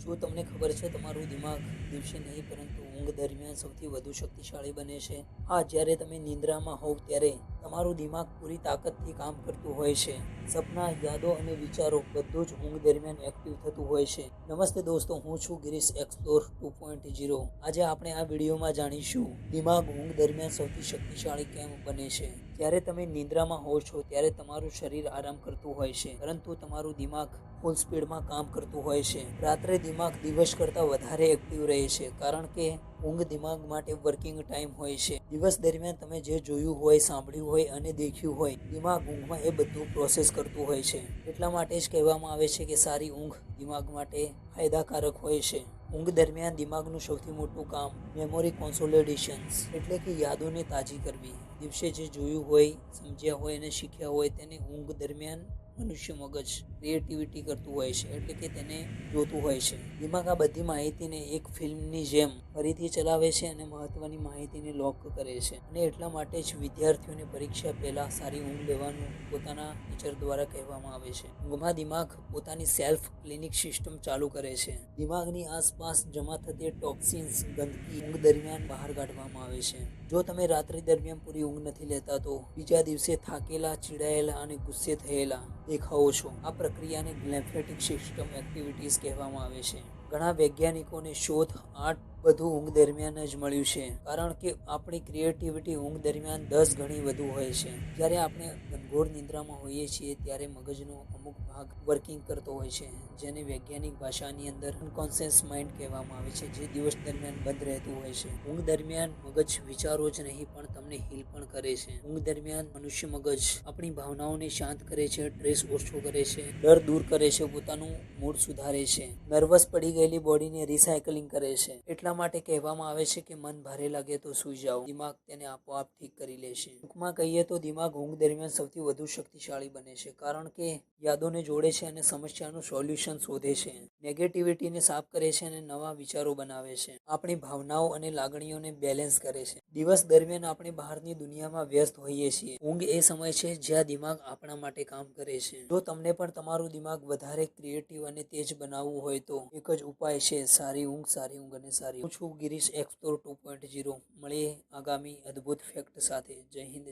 શું તમને ખબર છે તમારું દિમાગ દિવસે નહીં પરંતુ ઊંઘ દરમિયાન સૌથી વધુ શક્તિશાળી બને છે? હા, જ્યારે તમે નિંદ્રામાં હોવ ત્યારે તમારું દિમાગ પૂરી તાકાતથી કામ કરતું હોય છે. સપના, યાદો અને વિચારો બધું જ ઊંઘ દરમિયાન એક્ટિવ થતું હોય છે. નમસ્તે દોસ્તો, હું છું ગિરીશ એક્સપ્લોર 2.0. આજે આપણે આ વિડીયોમાં જાણીશું દિમાગ ઊંઘ દરમિયાન સૌથી શક્તિશાળી કેમ બને છે. જ્યારે તમે નિંદ્રામાં હોવ છો ત્યારે તમારું શરીર આરામ કરતું હોય છે, પરંતુ તમારું દિમાગ ફૂલ સ્પીડમાં કામ કરતું હોય છે. રાત્રે દિમાગ દિવસ કરતાં વધારે એક્ટિવ રહે છે, કારણ કે ઊંઘ દિમાગ માટે વર્કિંગ ટાઈમ હોય છે. દિવસ દરમિયાન તમે જે જોયું હોય, સાંભળ્યું હોય અને દેખ્યું હોય, દિમાગ ઊંઘમાં એ બધું પ્રોસેસ કરતું હોય છે. એટલા માટે જ કહેવામાં આવે છે કે સારી ઊંઘ દિમાગ માટે ફાયદાકારક હોય છે. ઊંઘ દરમિયાન દિમાગનું સૌથી મોટું કામ મેમોરી કોન્સોલિડેશન્સ એટલે કે યાદોને તાજી કરવી. દિવસે જે જોયું હોય, સમજ્યા હોય અને શીખ્યા હોય તેને ઊંઘ દરમિયાન મનુષ્ય મગજ ક્રિએટિવિટી કરતું હોય છે, એટલે કે તેને જોતું હોય છે. દિમાગ આ બધી માહિતીને એક ફિલ્મની જેમ ફરીથી ચલાવે છે અને મહત્વની માહિતીને લોક કરે છે. અને એટલા માટે જ વિદ્યાર્થીઓને પરીક્ષા પહેલા સારી ઊંઘ લેવાનું પોતાના ટીચર દ્વારા કહેવામાં આવે છે. ઊંઘમાં દિમાગ પોતાની સેલ્ફ ક્લિનિક સિસ્ટમ ચાલુ કરે છે. દિમાગની આસપાસ જમા થતી ટોક્સિન્સ, ગંદકી ઊંઘ દરમિયાન બહાર કાઢવામાં આવે છે. જો તમે રાત્રિ દરમિયાન પૂરી ઊંઘ નથી લેતા તો બીજા દિવસે થાકેલા, ચીડાયેલા અને ગુસ્સે થયેલા દેખાવો છો. આ પ્રક્રિયાને ગ્લિમ્ફેટિક સિસ્ટમ એક્ટિવિટીઝ કહેવામાં આવે છે. ઘણા વૈજ્ઞાનિકોને શોધ બધું ઊંઘ દરમિયાન જ મળ્યું છે, કારણ કે આપણી ક્રિએટિવિટી ઊંઘ દરમિયાન 10 ગણી વધુ હોય છે. જ્યારે આપણે ઘનઘોર નિંદ્રામાં હોઈએ છીએ ત્યારે મગજનો અમુક ભાગ વર્કિંગ કરતો હોય છે, જેને વૈજ્ઞાનિક ભાષાની અંદર અનકોન્શિયસ માઇન્ડ કહેવામાં આવે છે, જે દિવસ દરમિયાન બંધ રહેતું હોય છે. ઊંઘ દરમિયાન મગજ વિચારો જ નહીં પણ તમને હીલ પણ કરે છે. ઊંઘ દરમિયાન મનુષ્ય મગજ આપણી ભાવનાઓને શાંત કરે છે, સ્ટ્રેસ ઓછો કરે છે, ડર દૂર કરે છે, પોતાનું મૂડ સુધારે છે, નર્વસ પડી ગયેલી બોડીને રિસાયકલિંગ કરે છે. એટલા માટે કહેવામાં આવે છે કે મન ભારે લાગે તો સૂઈ જાઓ, દિમાગ તેને આપોઆપ ઠીક કરી લેશે. ટૂંકમાં કહીએ તો દિમાગ ઊંઘ દરમિયાન સૌથી વધુ શક્તિશાળી બને છે, કારણ કે યાદોને જોડે છે અને સમસ્યાનું સોલ્યુશન શોધે છે, નેગેટિવિટીને સાફ કરે છે અને નવા વિચારો બનાવે છે, આપણી ભાવનાઓ અને લાગણીઓને બેલેન્સ કરે છે. દિવસ દરમિયાન આપણે બહારની દુનિયામાં વ્યસ્ત હોઈએ છીએ. ઊંઘ એ સમય છે જ્યાં દિમાગ આપણા માટે કામ કરે છે. જો તમને પણ તમારું દિમાગ વધારે ક્રિએટિવ અને તેજ બનાવવું હોય તો એક જ ઉપાય છે સારી ઊંઘ અને સારી. હું છું ગિરીશ એક્સપ્લોર 2.0. મળીએ આગામી અદ્ભુત ફેક્ટ સાથે. જય હિન્દ.